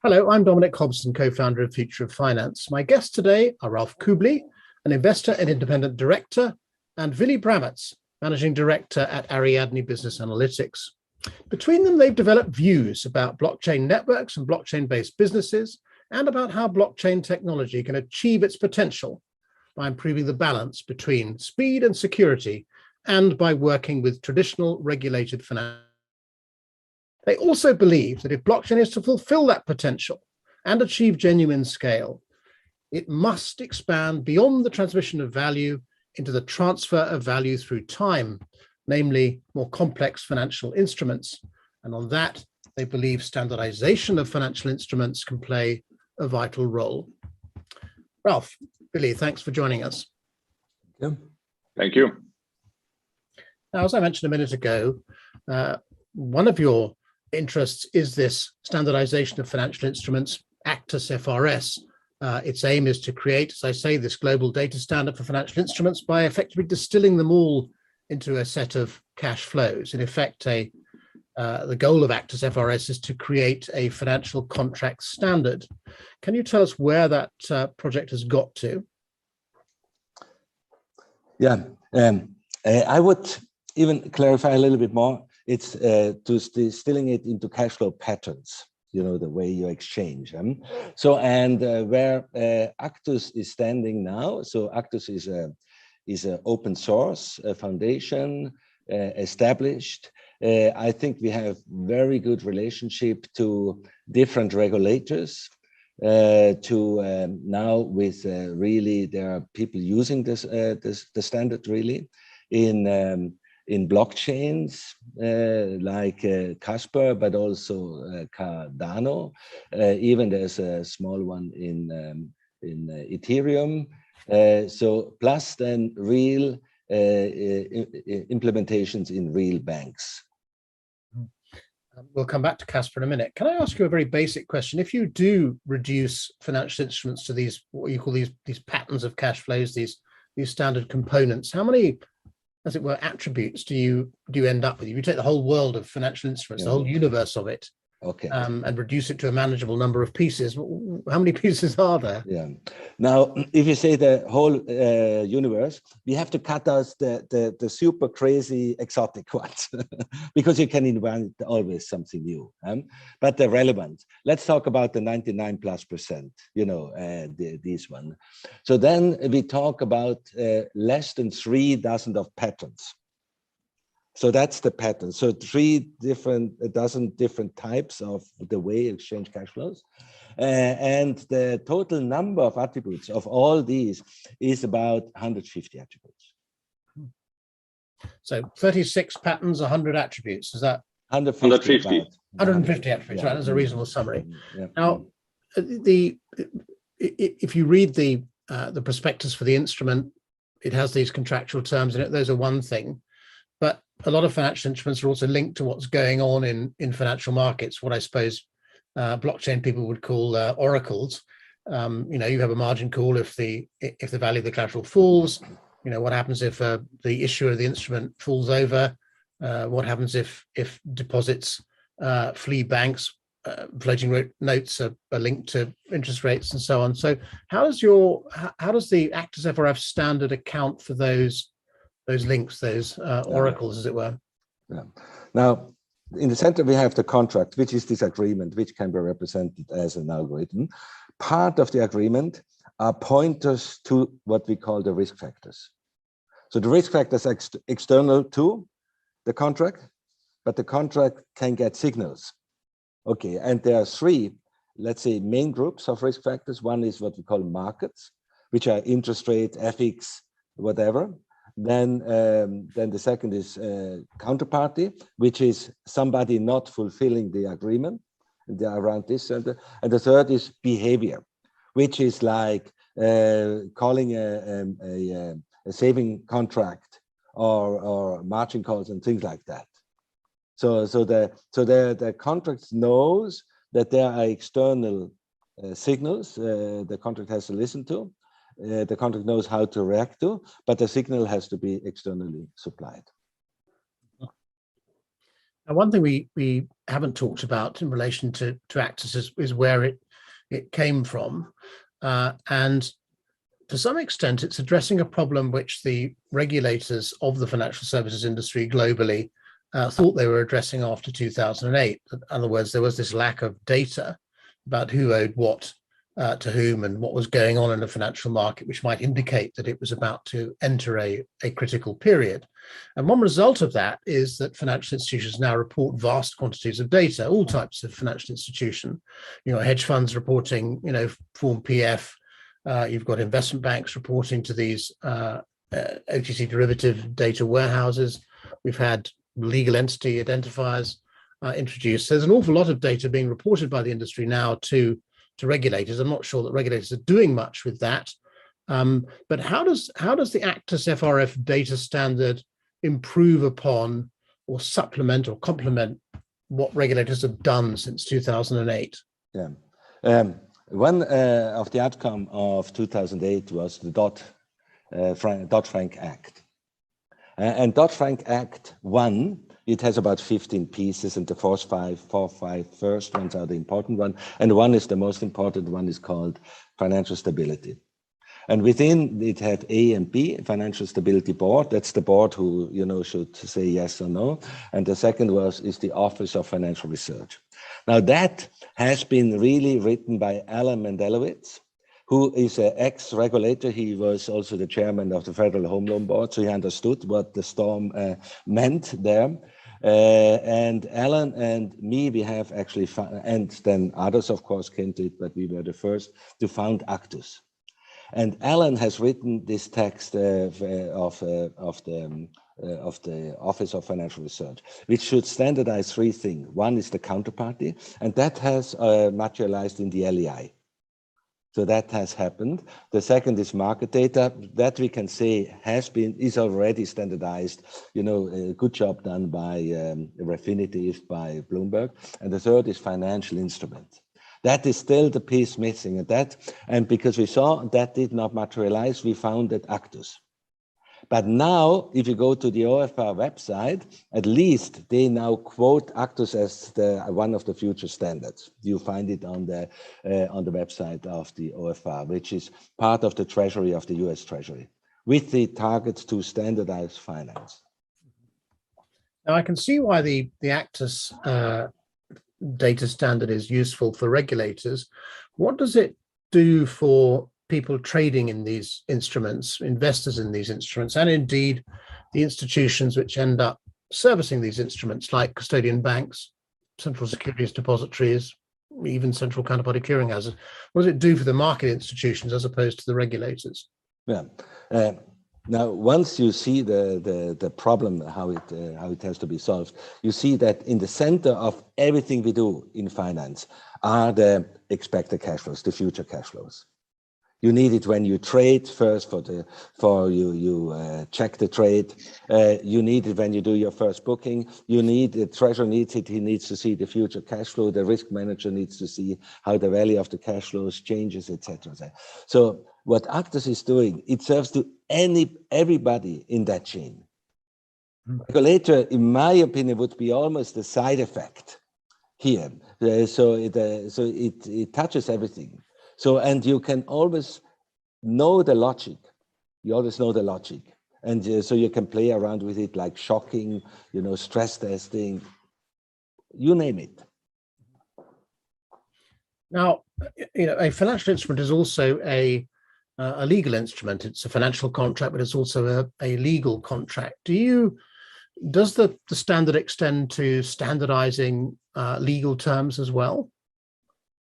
Hello, I'm Dominic Hobson, co-founder of Future of Finance. My guests today are Ralf Kubli, an investor and independent director, and Willi Brammertz, managing director at Ariadne Business Analytics. Between them, they've developed views about blockchain networks and blockchain-based businesses, and about how blockchain technology can achieve its potential by improving the balance between speed and security, and by working with traditional regulated finance. They also believe that if blockchain is to fulfill that potential and achieve genuine scale, it must expand beyond the transmission of value into the transfer of value through time, namely more complex financial instruments. And on that, they believe standardization of financial instruments can play a vital role. Ralf, Willi, thanks for joining us. Yeah. Thank you. Now, as I mentioned a minute ago, one of your interests is this standardization of financial instruments, Actus FRF. Its aim is to create, as I say, this global data standard for financial instruments by effectively distilling them all into a set of cash flows. In effect, the goal of Actus FRF is to create a financial contract standard. Can you tell us where that project has got to? Yeah, I would even clarify a little bit more. It's distilling it into cash flow patterns, you know, the way you exchange them. So, and where Actus is standing now, so Actus is an open source foundation established. I think we have very good relationship to different regulators. Now with really there are people using this the standard really in blockchains like Casper, but also Cardano. Even there's a small one in Ethereum. So plus then real implementations in real banks. We'll come back to Casper in a minute. Can I ask you a very basic question? If you do reduce financial instruments to these, what you call these patterns of cash flows, these standard components, how many, as it were, attributes do you end up with? If you take the whole world of financial instruments, the whole universe of it, okay, and reduce it to a manageable number of pieces, how many pieces are there? Yeah. Now, if you say the whole universe, we have to cut out the super crazy exotic ones because you can invent always something new. But the relevant. Let's talk about the 99+%. You know, this one. So then we talk about less than 3 dozen of patterns. So that's the pattern. So 3 dozen different types of the way you exchange cash flows. And the total number of attributes of all these is about 150 attributes. So 36 patterns, 100 attributes. Is that 150? 150 attributes, yeah. right? That's a reasonable summary. Yeah. Now, if you read the prospectus for the instrument, it has these contractual terms in it. Those are one thing. But a lot of financial instruments are also linked to what's going on in financial markets, what I suppose blockchain people would call oracles. You know, you have a margin call if the value of the collateral falls. You know, what happens if the issuer of the instrument falls over? What happens if deposits flee banks? Floating rate notes are linked to interest rates and so on. So how does the Actus FRF standard account for those links, those oracles, as it were? Yeah. Now, in the center, we have the contract, which is this agreement, which can be represented as an algorithm. Part of the agreement are pointers to what we call the risk factors. So the risk factors are external to the contract, but the contract can get signals. Okay, and there are 3, let's say, main groups of risk factors. One is what we call markets, which are interest rate, FX, whatever. Then the second is counterparty, which is somebody not fulfilling the agreement. They are around this center. And the third is behavior, which is like calling a saving contract or margin calls and things like that. So the contract knows that there are external signals the contract has to listen to. The contract knows how to react to, but the signal has to be externally supplied. And one thing we haven't talked about in relation to Actus is where it came from. And to some extent, it's addressing a problem which the regulators of the financial services industry globally thought they were addressing after 2008. In other words, there was this lack of data about who owed what to whom and what was going on in the financial market, which might indicate that it was about to enter a critical period. And one result of that is that financial institutions now report vast quantities of data, all types of financial institution. Hedge funds reporting, Form PF. You've got investment banks reporting to these OTC derivative data warehouses. We've had legal entity identifiers introduced. There's an awful lot of data being reported by the industry now to regulators. I'm not sure that regulators are doing much with that. But how does the Actus FRF data standard improve upon or supplement or complement what regulators have done since 2008? Yeah. One of the outcome of 2008 was the Dodd-Frank Act. And Dodd-Frank Act 1, it has about 15 pieces, and the first five first ones are the important one. And one is the most important one, is called financial stability. And within it had A and B, Financial Stability Board. That's the board who, should say yes or no. And the second is the Office of Financial Research. Now that has been really written by Alan Mendelowitz, who is an ex-regulator. He was also the chairman of the Federal Home Loan Board, so he understood what the storm meant there. And Alan and me, we have actually, and then others, of course, came to it, but we were the first to found Actus. And Alan has written this text of the Office of Financial Research, which should standardize three things. One is the counterparty, and that has materialized in the LEI. So that has happened. The second is market data. That we can say is already standardized. A good job done by Refinitiv, by Bloomberg. And the third is financial instruments. That is still the piece missing. And because we saw that did not materialize, we founded Actus. But now, if you go to the OFR website, at least they now quote Actus as one of the future standards. You find it on the website of the OFR, which is part of the Treasury of the US Treasury, with the targets to standardize finance. Now, I can see why the Actus data standard is useful for regulators. What does it do for people trading in these instruments, investors in these instruments, and indeed the institutions which end up servicing these instruments, like custodian banks, central securities depositories, even central counterparty clearing houses? What does it do for the market institutions as opposed to the regulators? Yeah. Now, once you see the problem, how it has to be solved, you see that in the center of everything we do in finance are the expected cash flows, the future cash flows. You need it when you trade first you check the trade. You need it when you do your first booking. The treasurer needs it. He needs to see the future cash flow. The risk manager needs to see how the value of the cash flows changes, etc. So what Actus is doing, it serves to everybody in that chain. Regulator, in my opinion, would be almost a side effect here. So it touches everything. So, and you can always know the logic. You always know the logic. And so you can play around with it, like shocking, stress testing, you name it. Now, a financial instrument is also a legal instrument. It's a financial contract, but it's also a legal contract. Does the standard extend to standardizing legal terms as well?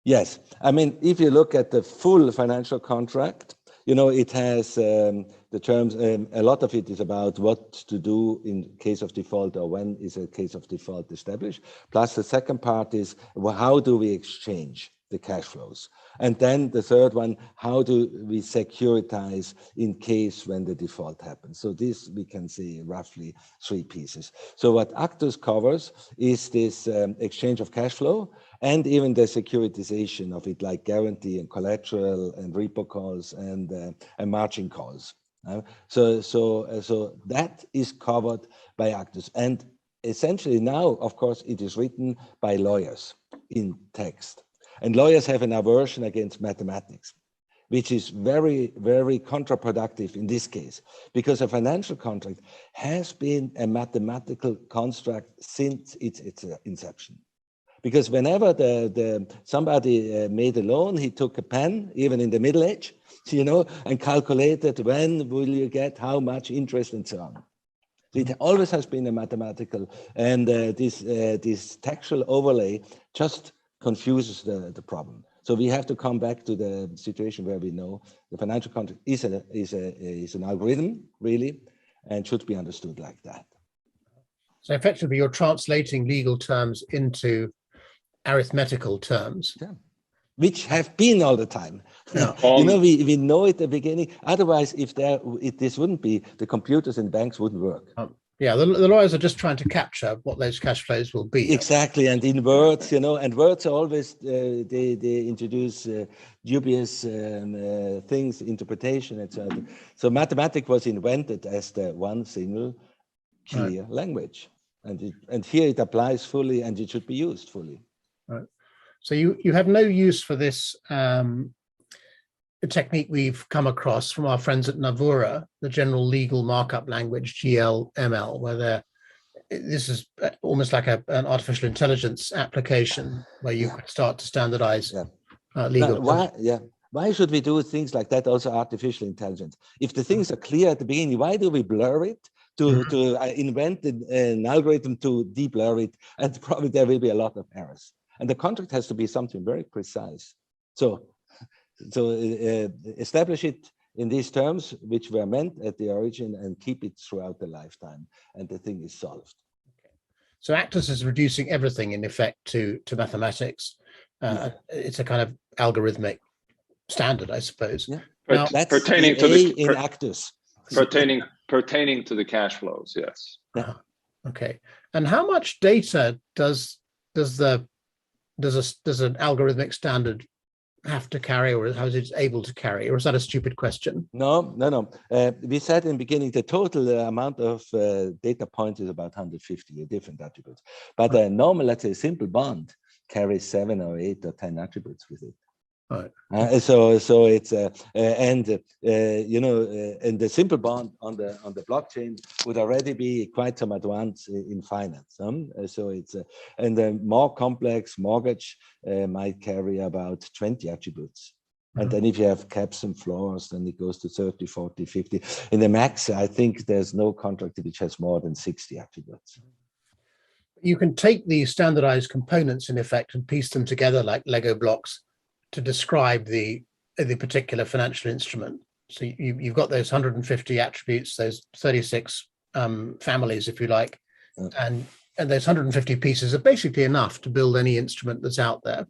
Yes. I mean, if you look at the full financial contract, it has the terms, a lot of it is about what to do in case of default or when is a case of default established. Plus the second part is, well, how do we exchange the cash flows? And then the third one, how do we securitize in case when the default happens? So this we can see roughly three pieces. So what Actus covers is this exchange of cash flow and even the securitization of it, like guarantee and collateral and repo calls and margin calls. So that is covered by Actus. And essentially now, of course, it is written by lawyers in text. And lawyers have an aversion against mathematics, which is very, very counterproductive in this case, because a financial contract has been a mathematical construct since its inception. Because whenever somebody made a loan, he took a pen, even in the Middle Age, and calculated when will you get how much interest and so on. It always has been a mathematical, and this textual overlay just confuses the problem. So we have to come back to the situation where we know the financial contract is an algorithm, really, and should be understood like that. So effectively, you're translating legal terms into arithmetical terms. Yeah. Which have been all the time. Yeah. We know at the beginning. Otherwise, if this wouldn't be, the computers in banks wouldn't work. Yeah, the lawyers are just trying to capture what those cash flows will be. Exactly, and in words, and words are always, they introduce dubious things, interpretation, etc. So mathematics was invented as the one single clear language. And here it applies fully, and it should be used fully. Right. So you have no use for this technique we've come across from our friends at Navura, the general legal markup language, GLML, where this is almost like an artificial intelligence application where you could start to standardize legal. Why should we do things like that, also artificial intelligence? If the things are clear at the beginning, why do we blur it? To invent an algorithm to de-blur it, and probably there will be a lot of errors. And the contract has to be something very precise. So establish it in these terms, which were meant at the origin, and keep it throughout the lifetime, and the thing is solved. Okay. So Actus is reducing everything in effect to mathematics. It's a kind of algorithmic standard, I suppose. Yeah. Now, that's pertaining to in Actus. Pertaining to the cash flows, yes. Okay. And how much data does an algorithmic standard have to carry, or how is it able to carry, or is that a stupid question? No. We said in the beginning the total amount of data points is about 150 different attributes. But a normal, let's say, simple bond carries 7 or 8 or 10 attributes with it. Right. So it's and the simple bond on the blockchain would already be quite some advance in finance. So it's and the more complex mortgage might carry about 20 attributes. And then if you have caps and floors, then it goes to 30, 40, 50. In the max, I think there's no contract which has more than 60 attributes. You can take these standardized components in effect and piece them together like Lego blocks to describe the particular financial instrument. So you've got those 150 attributes, those 36 families, if you like, and those 150 pieces are basically enough to build any instrument that's out there.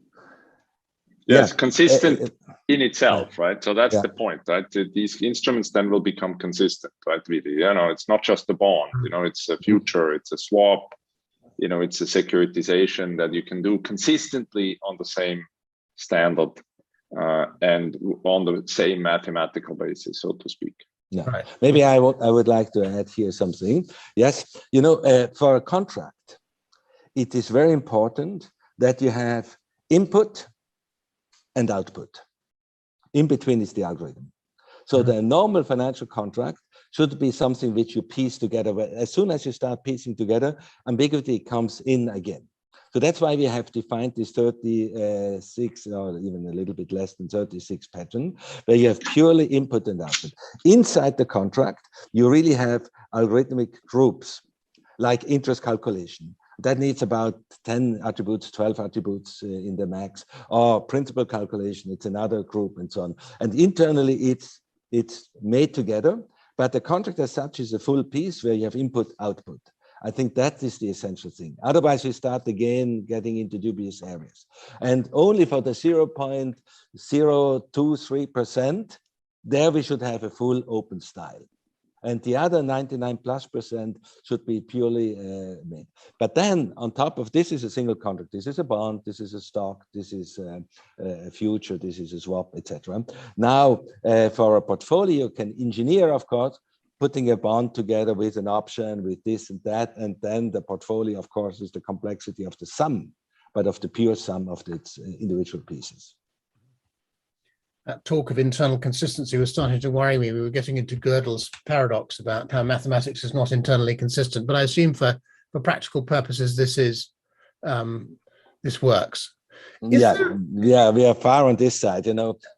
Yes, consistent in itself, right? So that's the point, right? These instruments then will become consistent, right? Really, it's not just a bond, it's a future, it's a swap, it's a securitization that you can do consistently on the same standard and on the same mathematical basis, so to speak. Yeah, right. Maybe I would like to add here something. Yes, for a contract, it is very important that you have input and output. In between is the algorithm. So the normal financial contract should be something which you piece together. As soon as you start piecing together, ambiguity comes in again. So that's why we have defined this 36 or even a little bit less than 36 pattern, where you have purely input and output. Inside the contract, you really have algorithmic groups like interest calculation. That needs about 10 attributes, 12 attributes in the max, or principal calculation, it's another group and so on. And internally, it's made together, but the contract as such is a full piece where you have input, output. I think that is the essential thing. Otherwise, we start again getting into dubious areas. And only for the 0.023%, there we should have a full open style. And the other 99+% should be purely made. But then on top of this is a single contract. This is a bond, this is a stock, this is a future, this is a swap, etc. Now, for a portfolio, you can engineer, of course, putting a bond together with an option, with this and that, and then the portfolio, of course, is the complexity of the sum, but of the pure sum of its individual pieces. That talk of internal consistency was starting to worry me. We were getting into Gödel's paradox about how mathematics is not internally consistent, but I assume for practical purposes, this works. We are far on this side.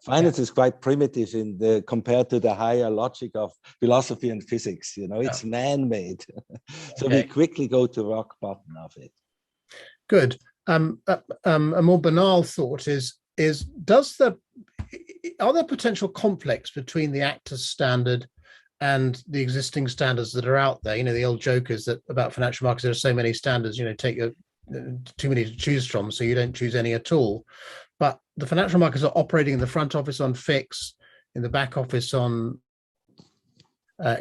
Finance is quite primitive compared to the higher logic of philosophy and physics. It's man-made, so we quickly go to rock bottom of it. Good. A more banal thought is are there potential conflicts between the Actus standard and the existing standards that are out there? The old joke is that about financial markets, there are so many standards, take too many to choose from, so you don't choose any at all. But the financial markets are operating in the front office on FIX, in the back office on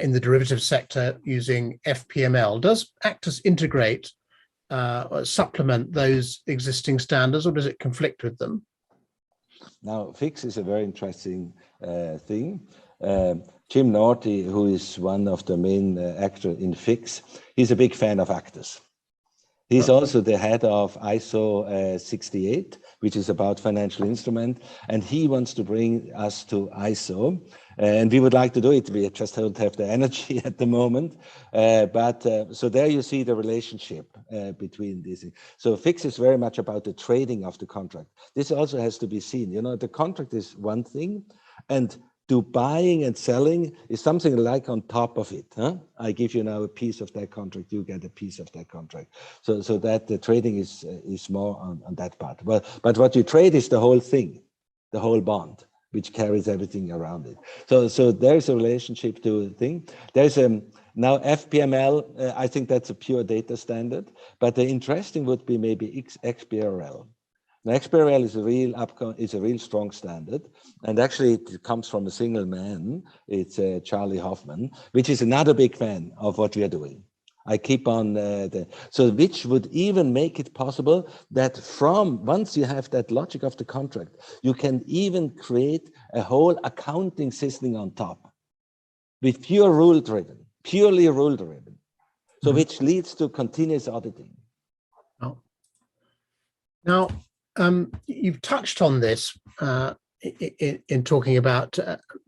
in the derivatives sector using FPML. Does Actus integrate or supplement those existing standards, or does it conflict with them? Now, FIX is a very interesting thing. Jim Norty, who is one of the main actors in FIX, he's a big fan of Actus. He's also the head of ISO 68, which is about financial instrument, and he wants to bring us to ISO. And we would like to do it. We just don't have the energy at the moment. So there you see the relationship between these. So FIX is very much about the trading of the contract. This also has to be seen. The contract is one thing, and buying and selling is something like on top of it. I give you now a piece of that contract, you get a piece of that contract. So that the trading is more on that part. But what you trade is the whole thing, the whole bond, which carries everything around it. So there's a relationship to the thing. There's now FPML, I think that's a pure data standard, but the interesting would be maybe XBRL. Now, XBRL is a real strong standard, and actually it comes from a single man. It's Charlie Hoffman, which is another big fan of what we are doing. I keep on which would even make it possible that once you have that logic of the contract, you can even create a whole accounting system on top with purely rule driven. So which leads to continuous auditing. Oh. Now, you've touched on this in talking about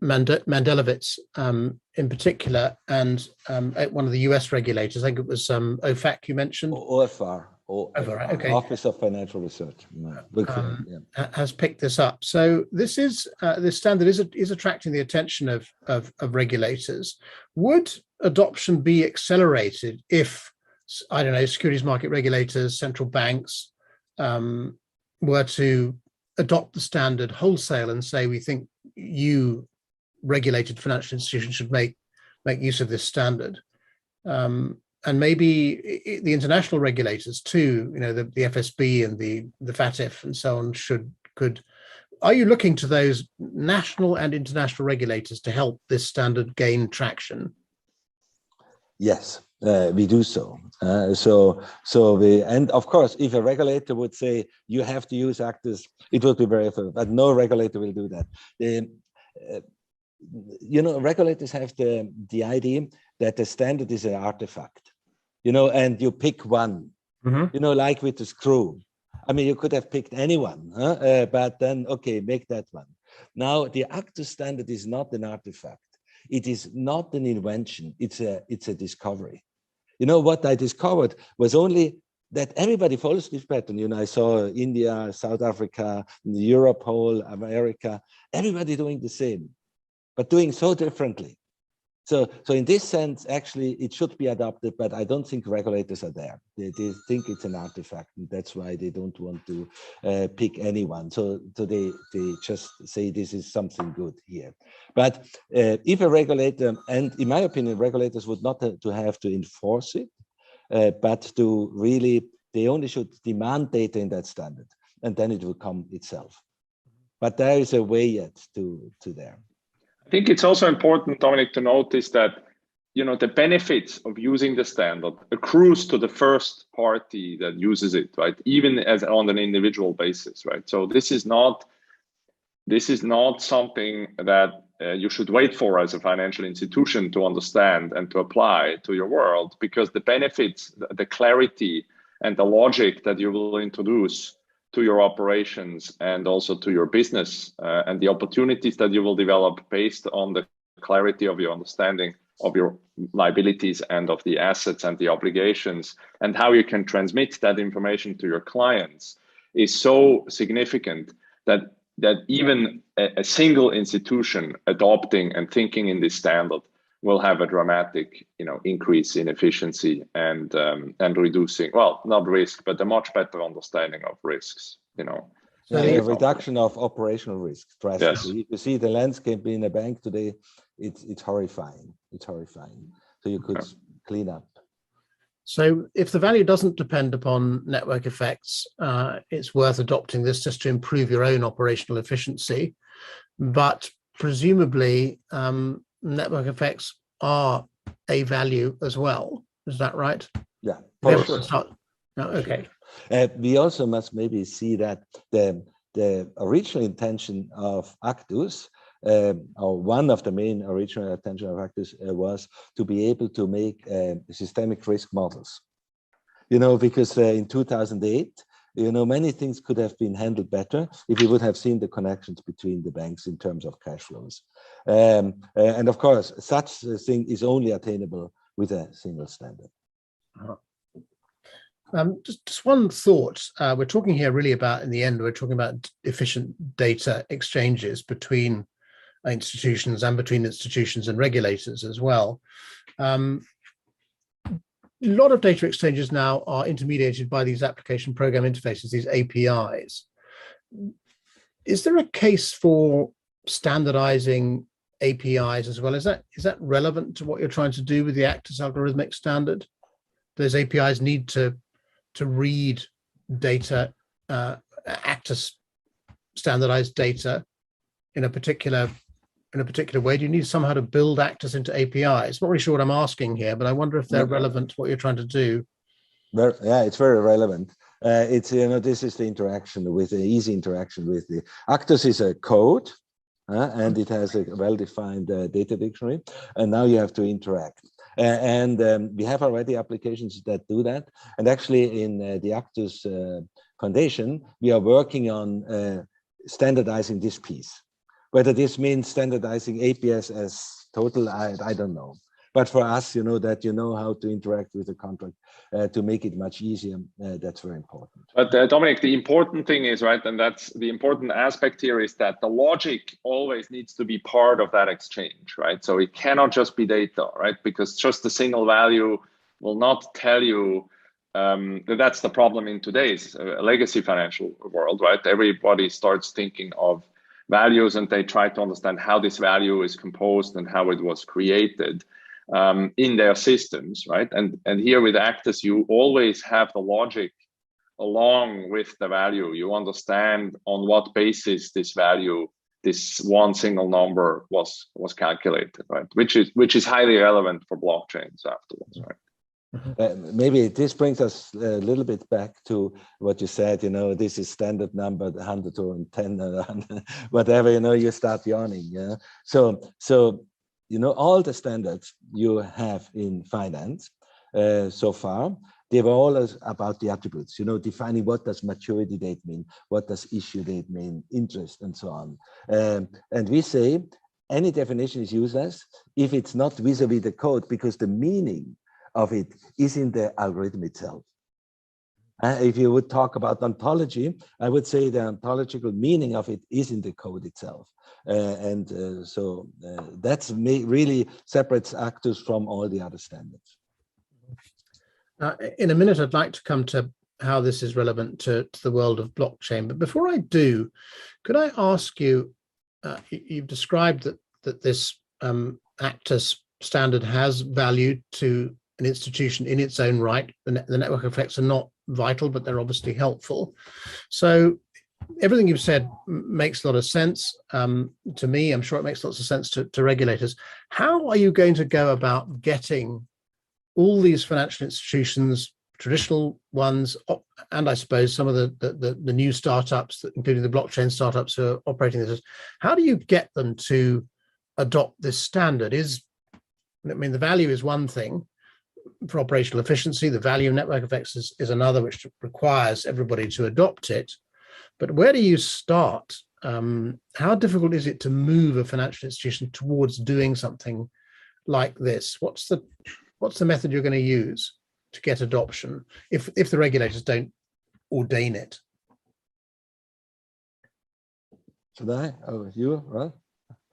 Mandelovitz in particular, and one of the US regulators, I think it was OFAC you mentioned? OFR, okay. Office of Financial Research, has picked this up. So this standard is attracting the attention of regulators. Would adoption be accelerated if, I don't know, securities market regulators, central banks, were to adopt the standard wholesale and say, we think you regulated financial institutions should make use of this standard, and maybe the international regulators too, the FSB and the FATF and so on could. Are you looking to those national and international regulators to help this standard gain traction? Yes. We do so. And of course, if a regulator would say you have to use Actus, it would be very effective, but no regulator will do that. Regulators have the idea that the standard is an artifact, and you pick one, like with the screw. I mean, you could have picked anyone, but then, okay, make that one. Now, the Actus standard is not an artifact. It is not an invention. It's a discovery. What I discovered was only that everybody follows this pattern. I saw India, South Africa, Europe, whole America, everybody doing the same, but doing so differently. So in this sense, actually, it should be adopted, but I don't think regulators are there. They think it's an artifact, and that's why they don't want to pick anyone. So they just say this is something good here. But if a regulator, and in my opinion, regulators would not have to enforce it, but to really, they only should demand data in that standard, and then it will come itself. But there is a way yet to there. I think it's also important, Dominic, to notice that the benefits of using the standard accrues to the first party that uses it, right? Even as on an individual basis, right? So this is not something that you should wait for as a financial institution to understand and to apply to your world, because the benefits, the clarity and the logic that you will introduce to your operations and also to your business, and the opportunities that you will develop based on the clarity of your understanding of your liabilities and of the assets and the obligations, and how you can transmit that information to your clients, is so significant that even a single institution adopting and thinking in this standard will have a dramatic, increase in efficiency and reducing, well, not risk, but a much better understanding of risks. So a reduction of operational risk drastically. Yes. You see the landscape in a bank today, it's horrifying. It's horrifying. So you could clean up. So if the value doesn't depend upon network effects, it's worth adopting this just to improve your own operational efficiency. But presumably, network effects are a value as well. Is that right? Yeah. Okay. We also must maybe see that the original intention of Actus, or one of the main original intention of Actus, was to be able to make systemic risk models. Because in 2008, many things could have been handled better if you would have seen the connections between the banks in terms of cash flows. And of course, such a thing is only attainable with a single standard. Just one thought. We're talking here really about, in the end, we're talking about efficient data exchanges between institutions and between institutions and regulators as well. A lot of data exchanges now are intermediated by these application program interfaces, these APIs. Is there a case for standardizing APIs as well? Is that relevant to what you're trying to do with the Actus algorithmic standard? Those APIs need to read data, Actus standardized data in a particular way. Do you need somehow to build Actus into APIs? Not really sure what I'm asking here, but I wonder if they're relevant to what you're trying to do. Well, yeah, it's very relevant. It's this is the interaction with the easy interaction with the Actus is a code, and it has a well-defined data dictionary, and now you have to interact. We have already applications that do that. And actually in the Actus Foundation, we are working on standardizing this piece. Whether this means standardizing APIs as total, I don't know. But for us, that how to interact with the contract to make it much easier, that's very important. But Dominic, the important thing is, right, and that's the important aspect here, is that the logic always needs to be part of that exchange, right? So it cannot just be data, right? Because just a single value will not tell you that's the problem in today's legacy financial world, right? Everybody starts thinking of values and they try to understand how this value is composed and how it was created in their systems, right? And here with Actus, you always have the logic along with the value. You understand on what basis this value, this one single number was calculated, right? Which is highly relevant for blockchains afterwards, right? Maybe this brings us a little bit back to what you said, this is standard number 100 or 10 or 100, whatever, you start yawning. Yeah. So all the standards you have in finance so far, they were all about the attributes, defining what does maturity date mean, what does issue date mean, interest, and so on. And we say any definition is useless if it's not vis-a-vis the code, because the meaning of it is in the algorithm itself. If you would talk about ontology, I would say the ontological meaning of it is in the code itself. So that's really separates Actus from all the other standards. In a minute, I'd like to come to how this is relevant to the world of blockchain. But before I do, could I ask you, you've described that this Actus standard has value to an institution in its own right. The network effects are not vital, but they're obviously helpful. So everything you've said makes a lot of sense to me. I'm sure it makes lots of sense to regulators. How are you going to go about getting all these financial institutions, traditional ones, and I suppose some of the new startups, including the blockchain startups who are operating this, how do you get them to adopt this standard? The value is one thing for operational efficiency. The value of network effects is another, which requires everybody to adopt it. But where do you start? How difficult is it to move a financial institution towards doing something like this? What's the method you're going to use to get adoption if the regulators don't ordain it? Should I? Oh, you, right?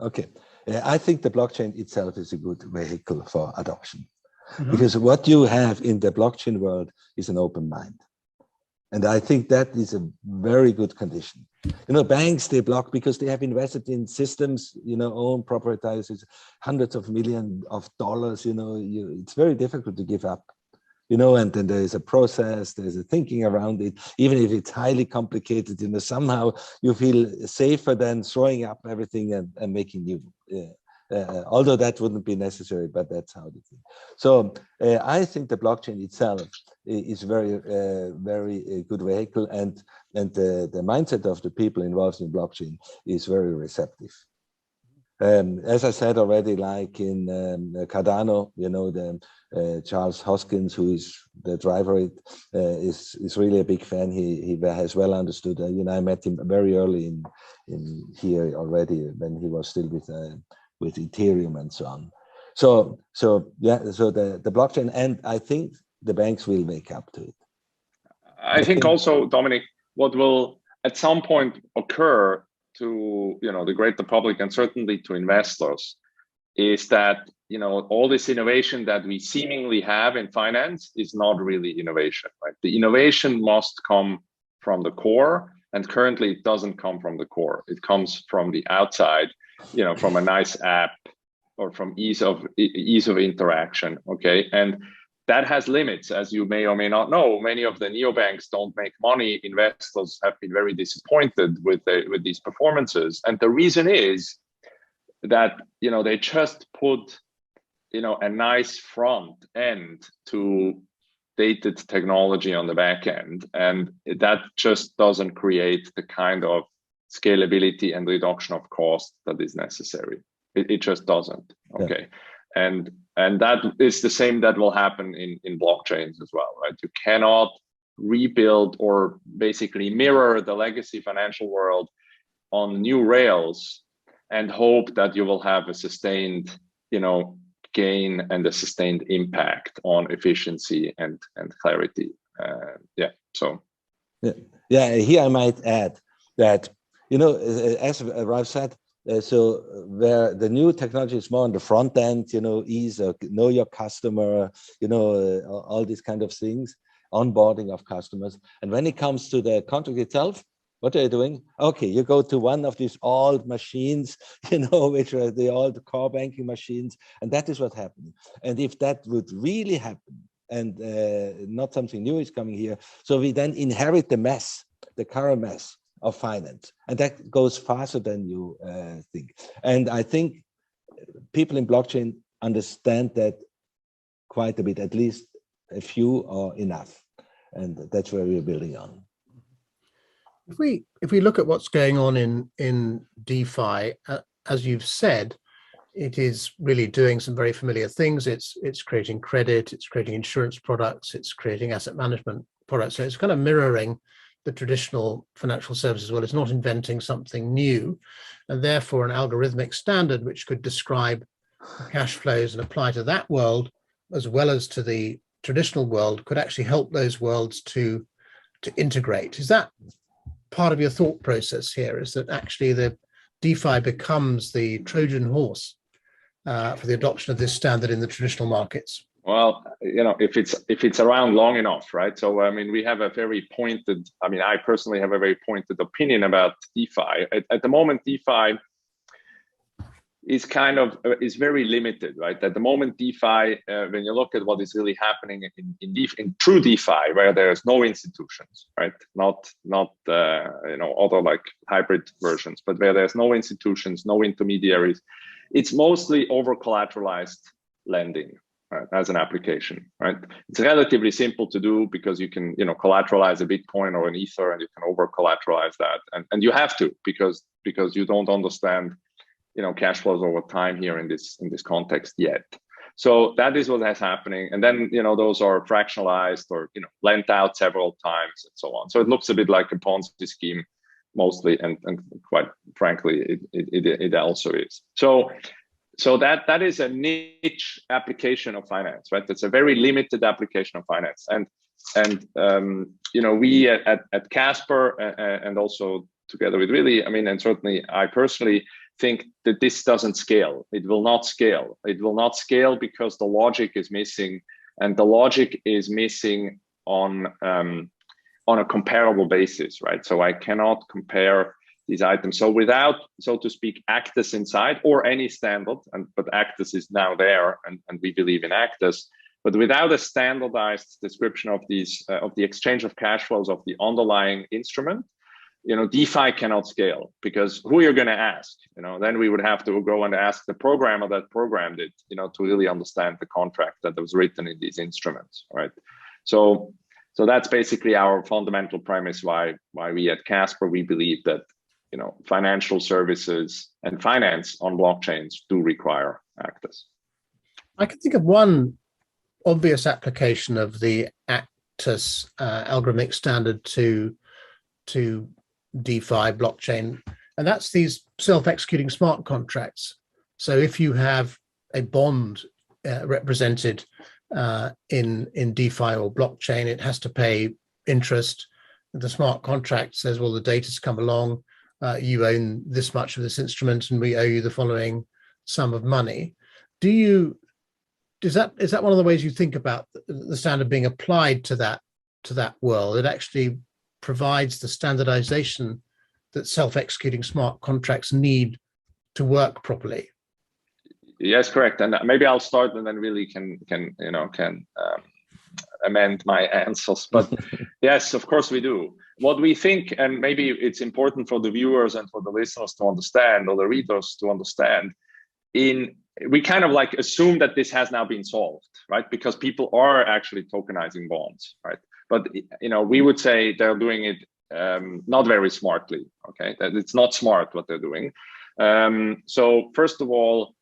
Okay. I think the blockchain itself is a good vehicle for adoption. Mm-hmm. Because what you have in the blockchain world is an open mind. And I think that is a very good condition. Banks, they block because they have invested in systems, own proprietors, hundreds of millions of dollars, it's very difficult to give up, and then there is a process, there's a thinking around it, even if it's highly complicated, somehow you feel safer than throwing up everything and making new. Although that wouldn't be necessary, but that's how they think. So I think the blockchain itself is very good vehicle, and the mindset of the people involved in blockchain is very receptive. As I said already, like in Cardano, the Charles Hoskins, who is the driver, is really a big fan. He has well understood. I met him very early in here already when he was still with Ethereum and so on. So the blockchain, and I think the banks will wake up to it. I think also, Dominic, what will at some point occur to the greater public and certainly to investors is that all this innovation that we seemingly have in finance is not really innovation, right? The innovation must come from the core, and currently it doesn't come from the core. It comes from the outside, from a nice app or from ease of interaction. Okay, and that has limits, as you may or may not know. Many of the neobanks don't make money. Investors have been very disappointed with these performances, and the reason is that they just put a nice front end to dated technology on the back end, and that just doesn't create the kind of scalability and reduction of cost that is necessary. It just doesn't. Okay, yeah. And that is the same that will happen in blockchains as well, right? You cannot rebuild or basically mirror the legacy financial world on new rails and hope that you will have a sustained, gain and a sustained impact on efficiency and clarity. Here I might add that, as Ralf said, so where the new technology is more on the front end, ease of know your customer, all these kind of things, onboarding of customers. And when it comes to the contract itself, what are you doing? Okay, you go to one of these old machines, which are the old core banking machines, and that is what happened. And if that would really happen, and not something new is coming here, so we then inherit the current mess of finance, and that goes faster than you think. And I think people in blockchain understand that quite a bit, at least a few are enough, and that's where we're building on. If we look at what's going on in DeFi, as you've said, it is really doing some very familiar things. It's creating credit, it's creating insurance products, it's creating asset management products. So it's kind of mirroring the traditional financial services world. It's not inventing something new, and therefore an algorithmic standard which could describe cash flows and apply to that world as well as to the traditional world could actually help those worlds to integrate. Is that part of your thought process here, is that actually the DeFi becomes the Trojan horse for the adoption of this standard in the traditional markets? Well, if it's around long enough, right? So, we have a very pointed, I personally have a very pointed opinion about DeFi. At the moment, DeFi is very limited, right? At the moment, DeFi, when you look at what is really happening in true DeFi, where there's no institutions, right? Not other like hybrid versions, but where there's no institutions, no intermediaries, it's mostly over collateralized lending, right, as an application, right? It's relatively simple to do because you can, collateralize a Bitcoin or an Ether, and you can over collateralize that, and you have to because you don't understand cash flows over time here in this context yet. So that is what is happening. And then, those are fractionalized or, lent out several times and so on. So it looks a bit like a Ponzi scheme mostly. And quite frankly, it also is. So that is a niche application of finance, right? That's a very limited application of finance. And we at Casper and also together with Willi, and certainly I personally think that this doesn't scale. It will not scale. It will not scale because the logic is missing, and the logic is missing on a comparable basis, right? So I cannot compare these items. So without, so to speak, Actus inside or any standard, but Actus is now there, and we believe in Actus. But without a standardized description of these of the exchange of cash flows of the underlying instrument, DeFi cannot scale, because who you're going to ask? Then we would have to go and ask the programmer that programmed it, to really understand the contract that was written in these instruments, right? So that's basically our fundamental premise why we at Casper, we believe that financial services and finance on blockchains do require Actus. I can think of one obvious application of the Actus algorithmic standard to DeFi blockchain, and that's these self-executing smart contracts. So if you have a bond represented in DeFi or blockchain, it has to pay interest. The smart contract says, well, the data's come along, you own this much of this instrument and we owe you the following sum of money. Is that one of the ways you think about the standard being applied to that world? It actually provides the standardization that self-executing smart contracts need to work properly. Yes, correct. And maybe I'll start, and then Willi can amend my answers. But yes, of course we do. What we think, and maybe it's important for the viewers and for the listeners to understand, or the readers to understand, we kind of like assume that this has now been solved, right? Because people are actually tokenizing bonds, right? But we would say they're doing it not very smartly. Okay, that it's not smart what they're doing. So first of all,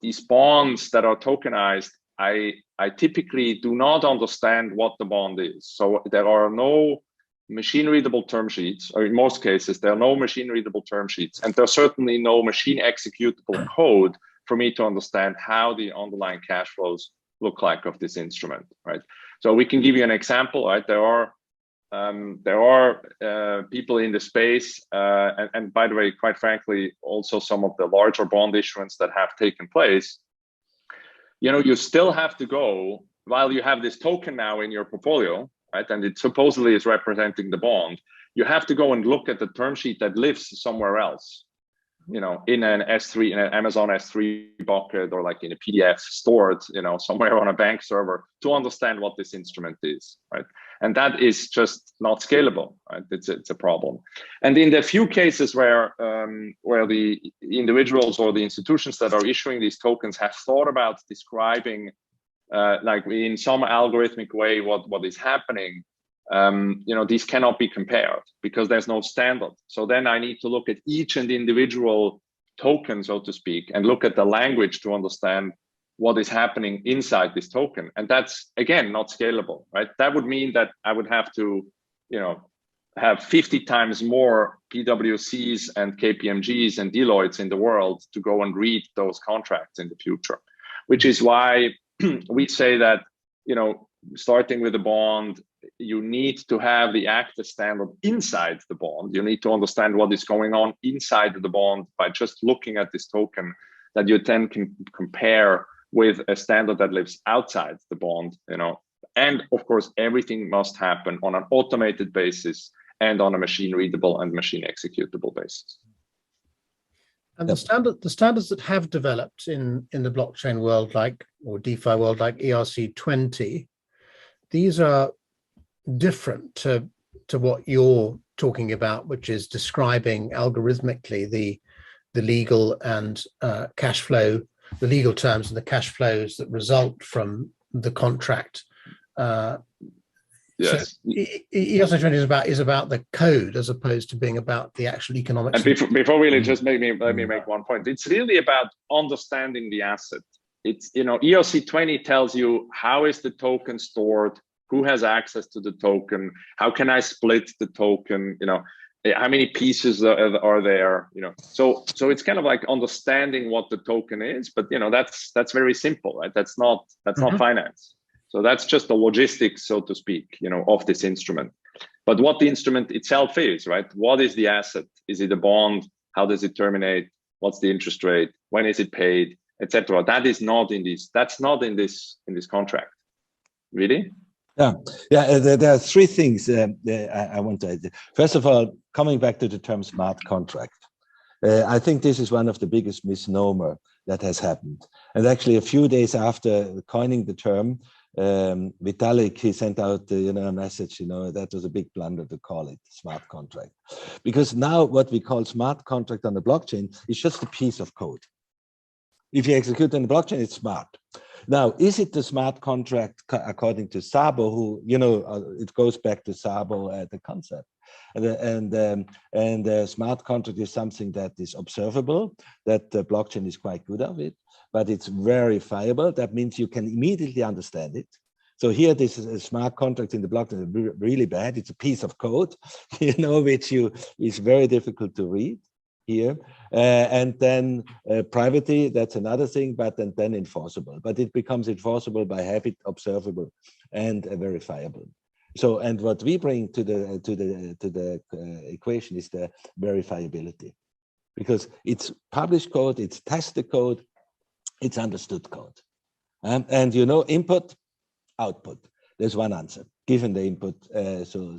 these bonds that are tokenized, I typically do not understand what the bond is. So there are no machine readable term sheets, or in most cases there are no machine readable term sheets, and there's certainly no machine executable code for me to understand how the underlying cash flows look like of this instrument, right? So we can give you an example, right? There are people in the space, and by the way, quite frankly, also some of the larger bond issuance that have taken place. You still have to go, while you have this token now in your portfolio, right? And it supposedly is representing the bond. You have to go and look at the term sheet that lives somewhere else, in an S3, in an Amazon S3 bucket, or like in a PDF stored, somewhere on a bank server, to understand what this instrument is, right? And that is just not scalable, right? It's a problem. And in the few cases where the individuals or the institutions that are issuing these tokens have thought about describing, like in some algorithmic way, what is happening, these cannot be compared because there's no standard. So then I need to look at each and individual token, so to speak, and look at the language to understand what is happening inside this token. And that's, again, not scalable, right? That would mean that I would have to, have 50 times more PwCs and KPMGs and Deloittes in the world to go and read those contracts in the future, which is why we say that, starting with the bond, you need to have the Actus standard inside the bond. You need to understand what is going on inside the bond by just looking at this token that you then can compare with a standard that lives outside the bond, and of course, everything must happen on an automated basis and on a machine readable and machine executable basis. And the standards that have developed in the blockchain world, or DeFi world, like ERC20, these are different to what you're talking about, which is describing algorithmically the legal and cash flow, the legal terms and the cash flows that result from the contract. Yes. So EOS is about the code as opposed to being about the actual economics. And before Willi, just let me make one point. It's really about understanding the asset. It's, EOC 20 tells you how is the token stored, who has access to the token, how can I split the token, how many pieces are there, so it's kind of like understanding what the token is, but that's very simple, right? That's not finance. So that's just the logistics, so to speak, of this instrument. But what the instrument itself is, right? What is the asset? Is it a bond? How does it terminate? What's the interest rate? When is it paid, etc.? That is not in this. That's not in this contract. Really? Yeah. There are three things I want to add. First of all, coming back to the term smart contract, I think this is one of the biggest misnomer that has happened. And actually, a few days after coining the term, Vitalik, he sent out a message, that was a big blunder to call it smart contract, because now what we call smart contract on the blockchain is just a piece of code. If you execute on the blockchain, it's smart. Now, is it the smart contract according to Szabo, who, it goes back to Szabo, the concept. And smart contract is something that is observable, that the blockchain is quite good at it, but it's verifiable. That means you can immediately understand it. So here, this is a smart contract in the blockchain is really bad. It's a piece of code, which is very difficult to read here. And then privacy, that's another thing, but then enforceable. But it becomes enforceable by habit, observable, and verifiable. So, and what we bring to the equation is the verifiability, because it's published code, it's tested code, it's understood code, and input, output. There's one answer given the input. So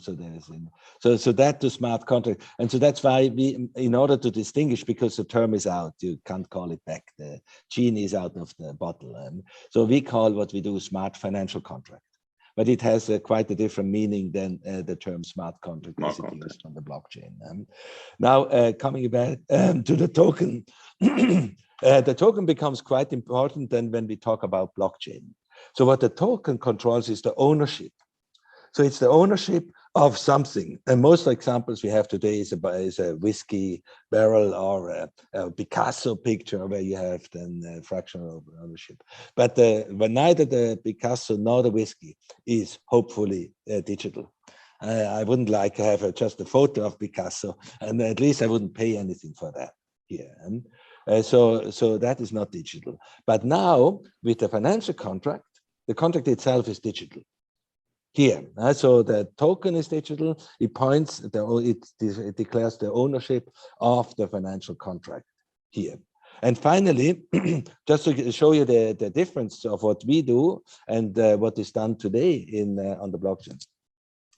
that to smart contract, and so that's why we, in order to distinguish, because the term is out, you can't call it back. The genie is out of the bottle, so we call what we do smart financial contract. But it has quite a different meaning than the term smart contract as it used on the blockchain. Now, coming back to the token, the token becomes quite important then when we talk about blockchain. So what the token controls is the ownership. So it's the ownership of something. And most examples we have today is a whiskey barrel or a Picasso picture where you have then fractional ownership. But neither the Picasso nor the whiskey is hopefully digital. I wouldn't like to have just a photo of Picasso, and at least I wouldn't pay anything for that here. So that is not digital. But now with the financial contract, the contract itself is digital. Here, so the token is digital. It points, it declares the ownership of the financial contract here. And finally, just to show you the difference of what we do and what is done today on the blockchain.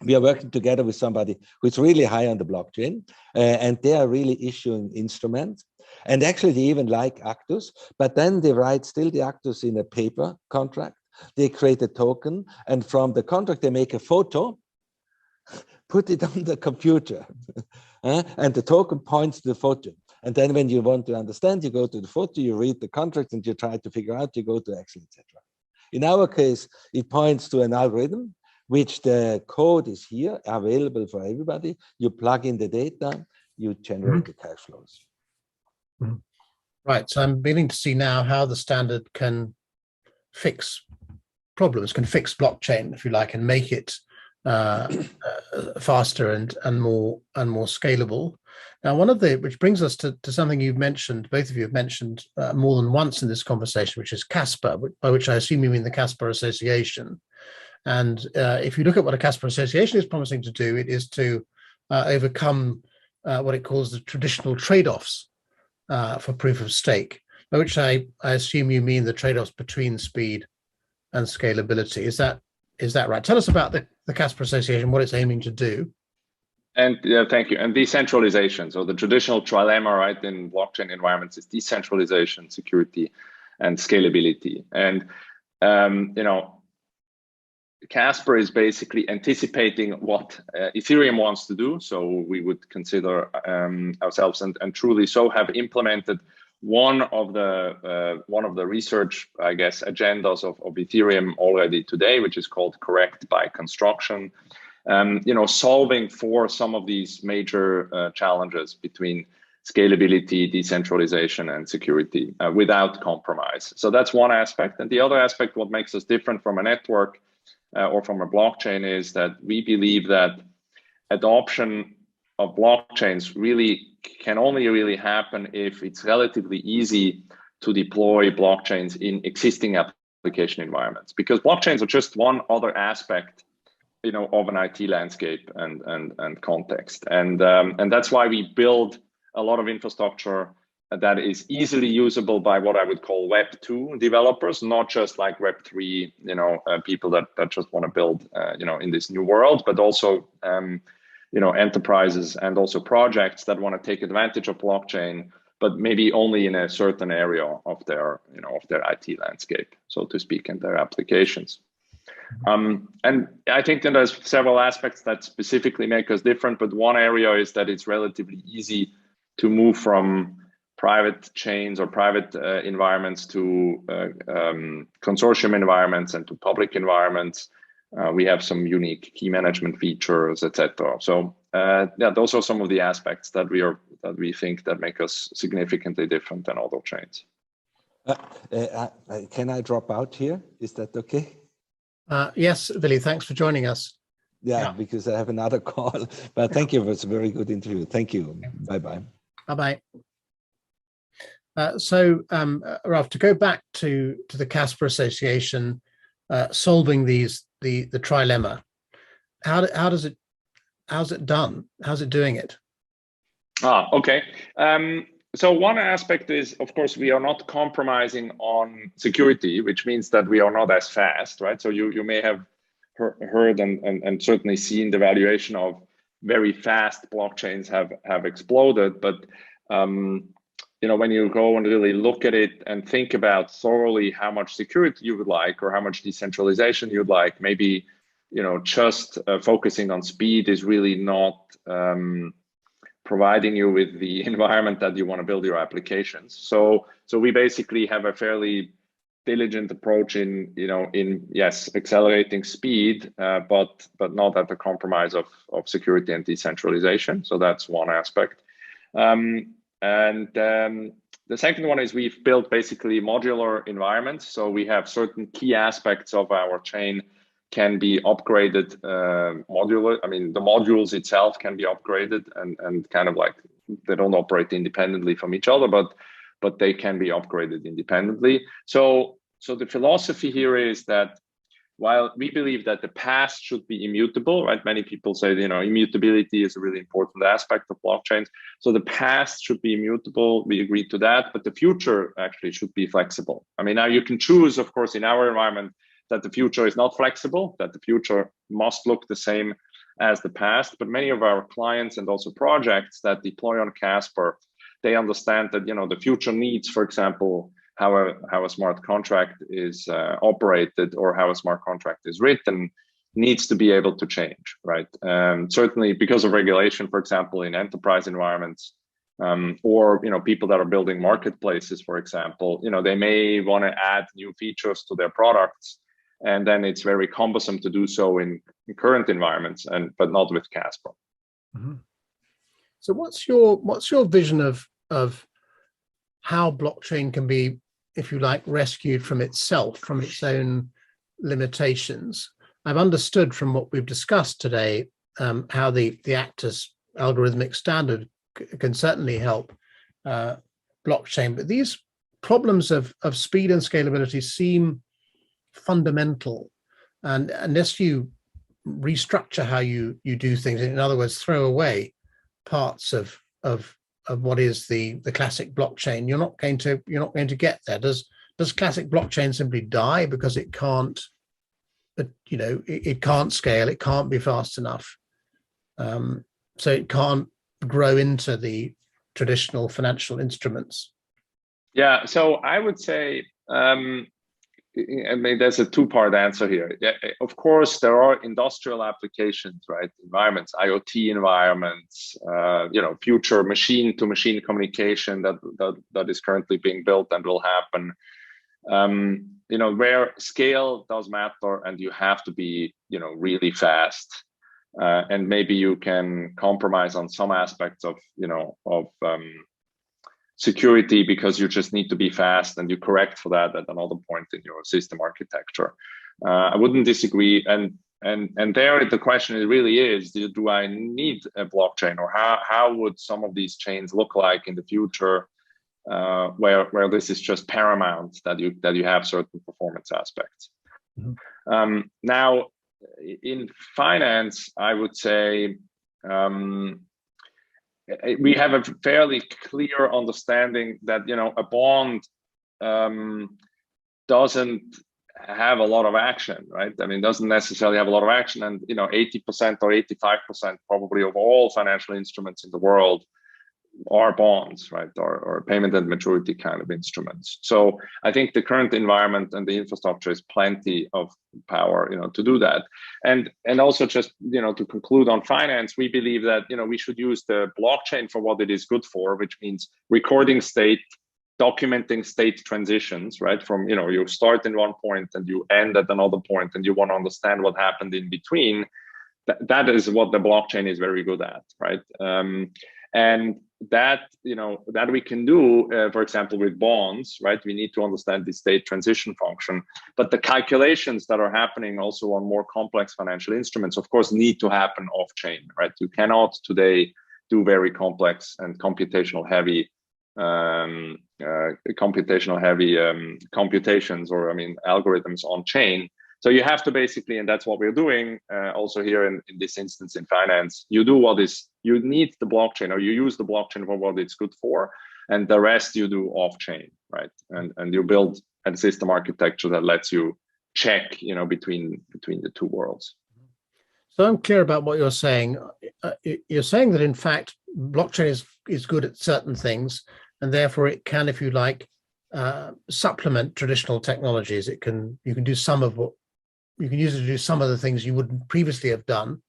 We are working together with somebody who's really high on the blockchain, and they are really issuing instruments. And actually, they even like Actus, but then they write still the Actus in a paper contract. They create a token, and from the contract, they make a photo, put it on the computer, and the token points to the photo. And then when you want to understand, you go to the photo, you read the contract, and you try to figure out, you go to Excel, etc. In our case, it points to an algorithm, which the code is here, available for everybody. You plug in the data, you generate the cash flows. Right, so I'm beginning to see now how the standard can fix problems, can fix blockchain, if you like, and make it faster and more scalable. Now, which brings us to something you've mentioned, both of you have mentioned more than once in this conversation, which is Casper, by which I assume you mean the Casper Association. And if you look at what a Casper Association is promising to do, it is to overcome what it calls the traditional trade-offs for proof of stake, by which I assume you mean the trade-offs between speed and scalability. Is that right? Tell us about the Casper Association, what it's aiming to do. And thank you. And decentralization. So the traditional trilemma, right, in blockchain environments is decentralization, security, and scalability. And Casper is basically anticipating what Ethereum wants to do. So we would consider ourselves and truly so have implemented one of the research, I guess, agendas of Ethereum already today, which is called correct by construction. Solving for some of these major challenges between scalability, decentralization, and security without compromise. So that's one aspect. And the other aspect, what makes us different from a network or from a blockchain, is that we believe that adoption of blockchains can only really happen if it's relatively easy to deploy blockchains in existing application environments, because blockchains are just one other aspect of an IT landscape and context. And that's why we build a lot of infrastructure that is easily usable by what I would call Web 2 developers, not just like Web 3, people that just want to build, in this new world, but also, enterprises and also projects that want to take advantage of blockchain, but maybe only in a certain area of their, of their IT landscape, so to speak, and their applications. And I think that there's several aspects that specifically make us different, but one area is that it's relatively easy to move from private chains or private environments to consortium environments and to public environments. We have some unique key management features, etc. So those are some of the aspects that we think that make us significantly different than other chains. Can I drop out here? Is that okay? Yes, Willi, thanks for joining us. Yeah, because I have another call. But thank you. It was a very good interview. Thank you. Bye-bye. Bye-bye. Ralf, to go back to the Casper Association solving the trilemma, how's it done? How's it doing it? Okay. So one aspect is, of course, we are not compromising on security, which means that we are not as fast, right? So you may have heard and certainly seen the valuation of very fast blockchains have exploded, but when you go and really look at it and think about thoroughly how much security you would like or how much decentralization you'd like, maybe just focusing on speed is really not providing you with the environment that you want to build your applications. So we basically have a fairly diligent approach in accelerating speed, but not at the compromise of security and decentralization. So that's one aspect. The second one is we've built basically modular environments. So we have certain key aspects of our chain can be upgraded modular. I mean, the modules itself can be upgraded and kind of like they don't operate independently from each other, but they can be upgraded independently. So the philosophy here is that while we believe that the past should be immutable, right? Many people say, immutability is a really important aspect of blockchains. So the past should be immutable. We agree to that, but the future actually should be flexible. I mean, now you can choose, of course, in our environment that the future is not flexible, that the future must look the same as the past. But many of our clients and also projects that deploy on Casper, they understand that, the future needs, for example, how a smart contract is operated or how a smart contract is written needs to be able to change, right? Certainly because of regulation, for example, in enterprise environments, or people that are building marketplaces, for example, they may want to add new features to their products, and then it's very cumbersome to do so in current environments, but not with Casper. Mm-hmm. So what's your vision of how blockchain can be, if you like, rescued from itself, from its own limitations? I've understood from what we've discussed today how the Actus algorithmic standard can certainly help blockchain, but these problems of speed and scalability seem fundamental, and unless you restructure how you do things, in other words, throw away parts of what is the classic blockchain, you're not going to get there. Does classic blockchain simply die because it can't, it can't scale, it can't be fast enough, so it can't grow into the traditional financial instruments? Yeah, so I would say I mean, there's a two-part answer here. Yeah, of course, there are industrial applications, right? Environments, IoT environments, future machine-to-machine communication that is currently being built and will happen. Where scale does matter, and you have to be, really fast. And maybe you can compromise on some aspects of security because you just need to be fast, and you correct for that at another point in your system architecture. I wouldn't disagree. And there the question really is, do I need a blockchain, or how would some of these chains look like in the future, where this is just paramount, that you have certain performance aspects. Mm-hmm. Now, in finance, I would say we have a fairly clear understanding that a bond doesn't have a lot of action, right? I mean, doesn't necessarily have a lot of action, and 80% or 85% probably of all financial instruments in the world are bonds, right, or payment and maturity kind of instruments. So I think the current environment and the infrastructure is plenty of power, to do that. And also just, to conclude on finance, we believe that, we should use the blockchain for what it is good for, which means recording state, documenting state transitions, right? From, you start in one point and you end at another point, and you want to understand what happened in between. That is what the blockchain is very good at, right? And that we can do, for example, with bonds, right? We need to understand the state transition function, but the calculations that are happening also on more complex financial instruments, of course, need to happen off-chain, right? You cannot today do very complex and computational heavy computations, or algorithms on chain. So you have to basically, and that's what we're doing also here in this instance in finance, you need the blockchain, or you use the blockchain for what it's good for, and the rest you do off-chain, right? And you build a system architecture that lets you check, between the two worlds. So I'm clear about what you're saying. You're saying that in fact, blockchain is good at certain things, and therefore it can, if you like, supplement traditional technologies. You can do some of what you can use it to do some of the things you wouldn't previously have done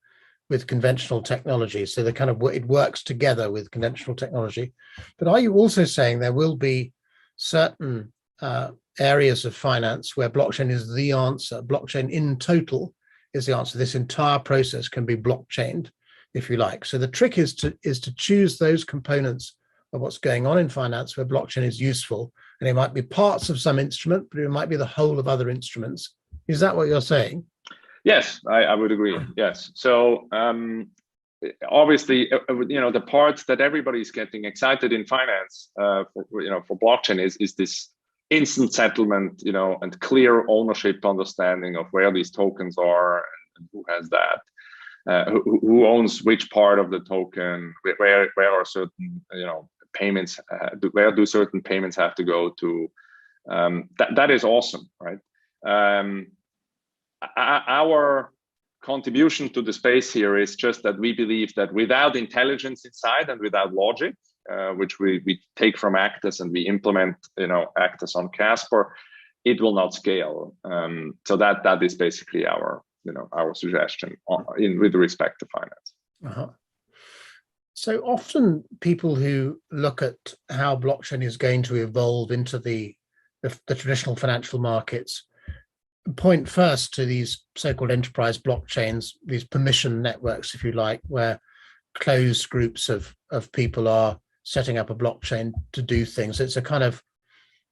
with conventional technology. So it works together with conventional technology. But are you also saying there will be certain areas of finance where blockchain is the answer? Blockchain in total is the answer. This entire process can be blockchained, if you like. So the trick is to choose those components of what's going on in finance where blockchain is useful. And it might be parts of some instrument, but it might be the whole of other instruments. Is that what you're saying? Yes, I would agree. Yes. So obviously, the parts that everybody's getting excited in finance for blockchain is this instant settlement, and clear ownership understanding of where these tokens are and who has that, who owns which part of the token, where are certain payments, where do certain payments have to go to. That is awesome, right? Our contribution to the space here is just that we believe that without intelligence inside and without logic, which we take from Actus and we implement, Actus on Casper, it will not scale. So that is basically our suggestion with respect to finance. Uh-huh. So often people who look at how blockchain is going to evolve into the traditional financial markets point first to these so-called enterprise blockchains, these permission networks, if you like, where closed groups of people are setting up a blockchain to do things. It's a kind of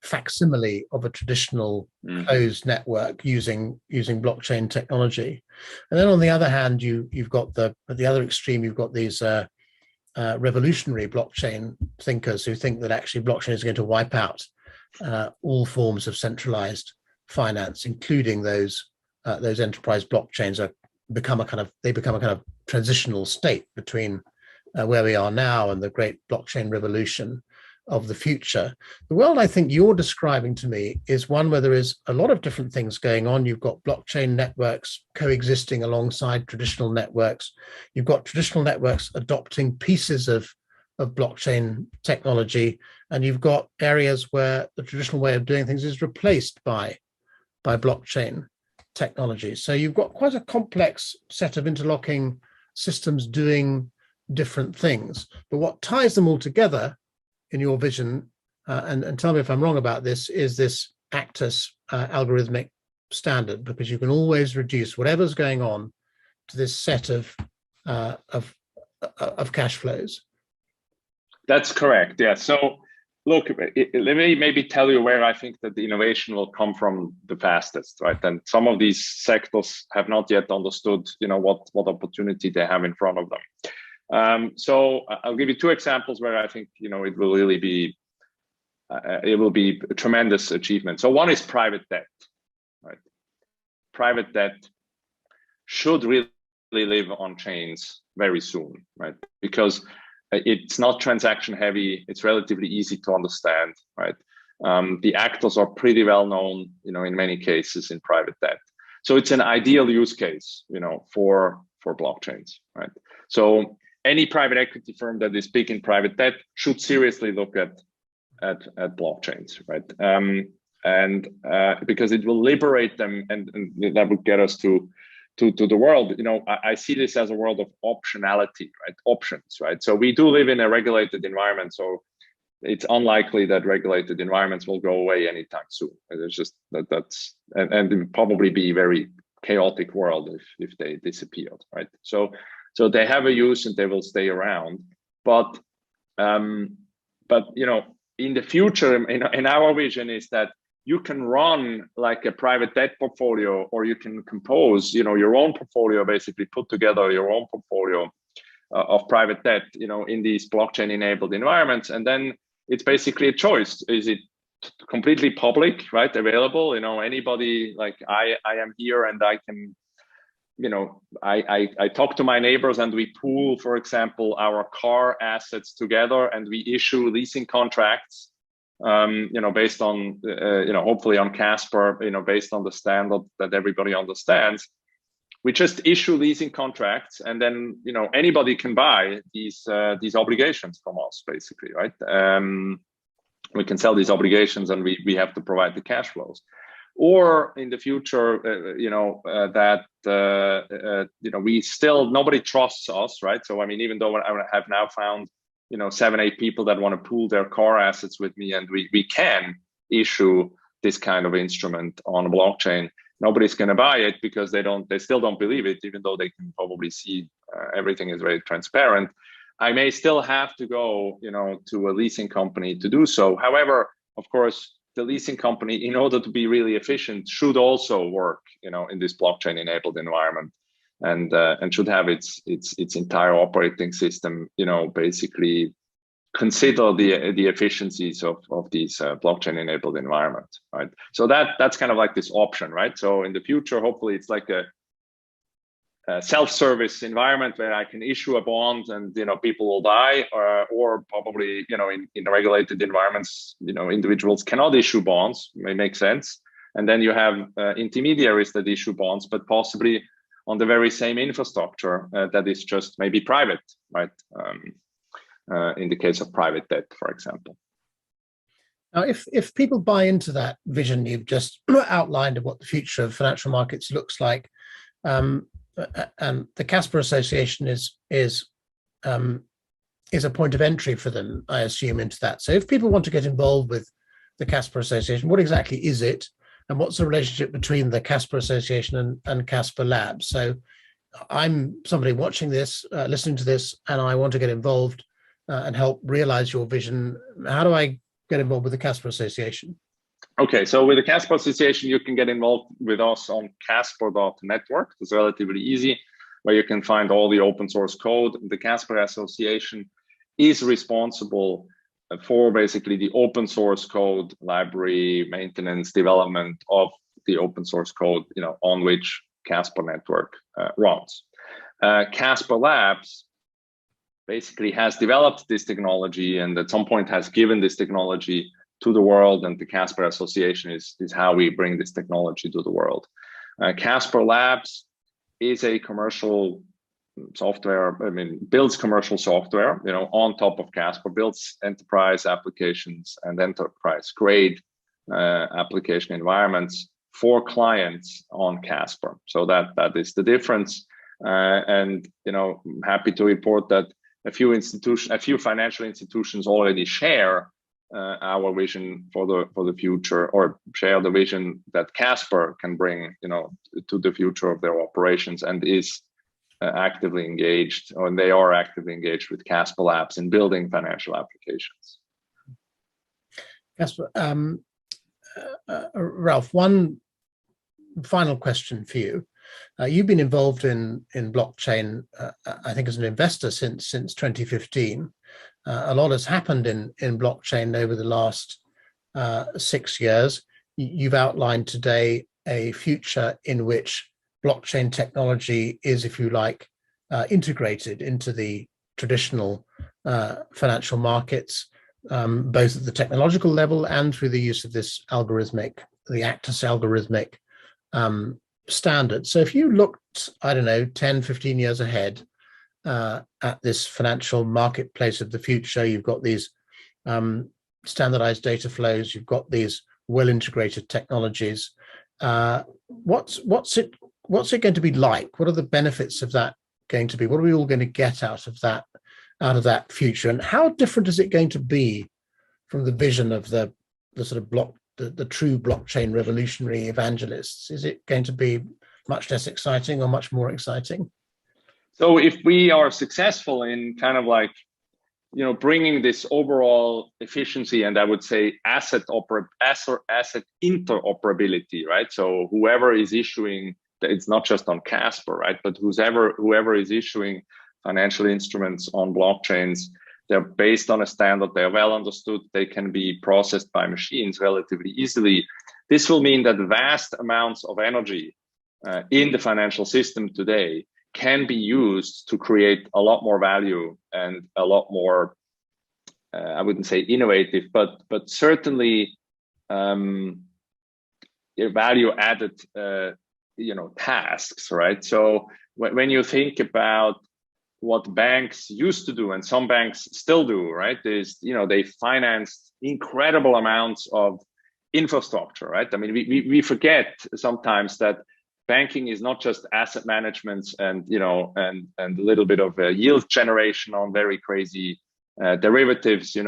facsimile of a traditional closed network using blockchain technology. And then on the other hand, you've got at the other extreme, you've got these revolutionary blockchain thinkers who think that actually blockchain is going to wipe out all forms of centralized finance, including those enterprise blockchains become a kind of transitional state between where we are now and the great blockchain revolution of the future. The world I think you're describing to me is one where there is a lot of different things going on. You've got blockchain networks coexisting alongside traditional networks. You've got traditional networks adopting pieces of blockchain technology, and you've got areas where the traditional way of doing things is replaced by by blockchain technology. So you've got quite a complex set of interlocking systems doing different things. But what ties them all together in your vision, and tell me if I'm wrong about this, is this Actus algorithmic standard, because you can always reduce whatever's going on to this set of cash flows. That's correct. Yeah. So look, let me maybe tell you where I think that the innovation will come from the fastest, right? And some of these sectors have not yet understood, what opportunity they have in front of them. So I'll give you two examples where I think, it will really be, it will be a tremendous achievement. So one is private debt, right? Private debt should really live on chains very soon, right? Because it's not transaction heavy. It's relatively easy to understand, right? The actors are pretty well known, in many cases in private debt. So it's an ideal use case, for blockchains, right? So any private equity firm that is big in private debt should seriously look at blockchains, right? And because it will liberate them, and that would get us to the world. I see this as a world of optionality, right? Options, right? So we do live in a regulated environment, so it's unlikely that regulated environments will go away anytime soon. It's just that's and it would probably be a very chaotic world if they disappeared, right? So they have a use and they will stay around, but in the future, in our vision is that you can run like a private debt portfolio, or you can compose, your own portfolio, basically put together your own portfolio of private debt, in these blockchain-enabled environments. And then it's basically a choice. Is it completely public, right? Available, anybody, like I am here and I can, I talk to my neighbors and we pool, for example, our car assets together and we issue leasing contracts, based on, hopefully on Casper, based on the standard that everybody understands. We just issue leasing contracts, and then, anybody can buy these obligations from us, basically, right? We can sell these obligations, and we have to provide the cash flows. Or in the future, we still, nobody trusts us, right? So, even though I have now found 7-8 people that want to pool their car assets with me, and we can issue this kind of instrument on a blockchain, nobody's going to buy it because they still don't believe it, even though they can probably see everything is very transparent. I may still have to go, to a leasing company to do so. However, of course, the leasing company, in order to be really efficient, should also work, in this blockchain-enabled environment, and should have its entire operating system, basically consider the efficiencies of these blockchain-enabled environments, right? So that's kind of like this option, right? So in the future, hopefully, it's like a self-service environment where I can issue a bond and people will buy, or probably in regulated environments, individuals cannot issue bonds. It may make sense, and then you have intermediaries that issue bonds, but possibly on the very same infrastructure that is just maybe private, right? In the case of private debt, for example. Now, if people buy into that vision you've just outlined of what the future of financial markets looks like, and the Casper Association is a point of entry for them, I assume, into that. So if people want to get involved with the Casper Association, what exactly is it? And what's the relationship between the Casper Association and Casper Labs? So I'm somebody watching this, listening to this, and I want to get involved and help realize your vision. How do I get involved with the Casper Association? Okay, so with the Casper Association, you can get involved with us on casper.network. It's relatively easy, where you can find all the open source code. The Casper Association is responsible for basically the open source code, library, maintenance, development of the open source code, on which Casper Network runs. Casper Labs basically has developed this technology, and at some point has given this technology to the world, and the Casper Association is how we bring this technology to the world. Casper Labs is a commercial software, builds commercial software, on top of Casper, builds enterprise applications and enterprise grade application environments for clients on Casper. So that is the difference. And I'm happy to report that a few financial institutions already share our vision for the future, or share the vision that Casper can bring, to the future of their operations, and is actively engaged, or they are actively engaged with Casper Labs in building financial applications. Casper, Ralf, one final question for you. You've been involved in blockchain, I think, as an investor since 2015. A lot has happened in blockchain over the last 6 years. You've outlined today a future in which blockchain technology is, if you like, integrated into the traditional financial markets, both at the technological level and through the use of this the Actus algorithmic standard. So if you looked, I don't know, 10, 15 years ahead at this financial marketplace of the future, you've got these standardized data flows, you've got these well-integrated technologies. What's it going to be like? What are the benefits of that going to be? What are we all going to get out of that future? And how different is it going to be from the vision of the sort of the true blockchain revolutionary evangelists? Is it going to be much less exciting or much more exciting? So if we are successful in kind of like, bringing this overall efficiency, and I would say asset interoperability, right? So whoever is issuing, it's not just on Casper, right? But whoever is issuing financial instruments on blockchains, they're based on a standard, they're well understood, they can be processed by machines relatively easily. This will mean that vast amounts of energy in the financial system today can be used to create a lot more value and a lot more, I wouldn't say innovative, but certainly value added, tasks, right? So when you think about what banks used to do, and some banks still do, right, is, they financed incredible amounts of infrastructure, right? I mean, we forget sometimes that banking is not just asset management and and a little bit of yield generation on very crazy derivatives, in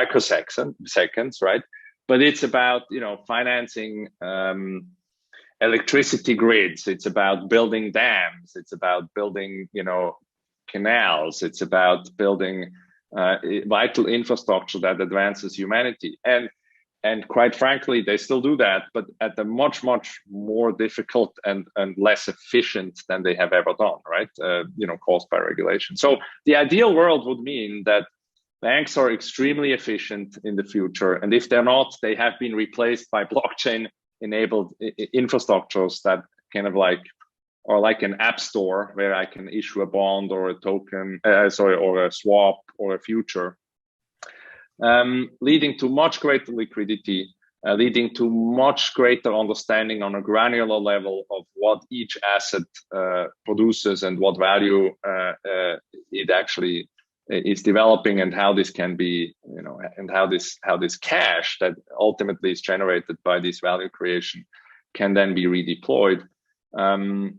microseconds, right? But it's about financing electricity grids. It's about building dams. It's about building canals. It's about building vital infrastructure that advances humanity. And quite frankly, they still do that, but at a much more difficult and less efficient than they have ever done, right? Caused by regulation. So the ideal world would mean that banks are extremely efficient in the future, and if they're not, they have been replaced by blockchain-enabled infrastructures that kind of like are like an app store where I can issue a bond or a token, or a swap or a future. Leading to much greater liquidity, leading to much greater understanding on a granular level of what each asset produces and what value it actually is developing, and how this can be, and how this cash that ultimately is generated by this value creation can then be redeployed. And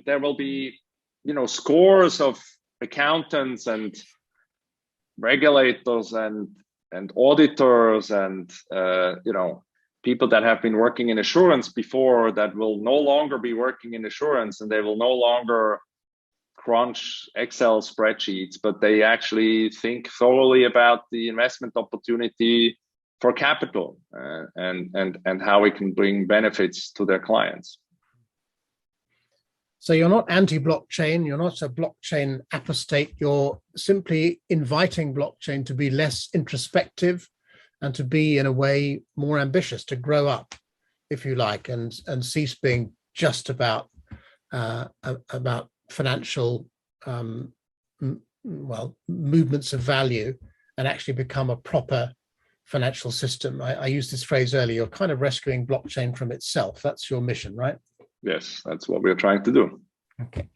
there will be, scores of accountants and regulators and auditors and people that have been working in assurance before that will no longer be working in assurance, and they will no longer crunch Excel spreadsheets, but they actually think thoroughly about the investment opportunity for capital and how it can bring benefits to their clients. So you're not anti-blockchain, you're not a blockchain apostate, you're simply inviting blockchain to be less introspective and to be, in a way, more ambitious, to grow up, if you like, and cease being just about financial movements of value, and actually become a proper financial system. I used this phrase earlier, you're kind of rescuing blockchain from itself. That's your mission, right? Yes, that's what we're trying to do. Okay.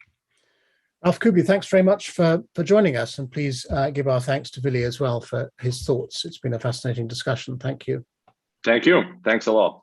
Ralf Kubli, thanks very much for joining us, and please give our thanks to Willi as well for his thoughts. It's been a fascinating discussion. Thank you. Thank you. Thanks a lot.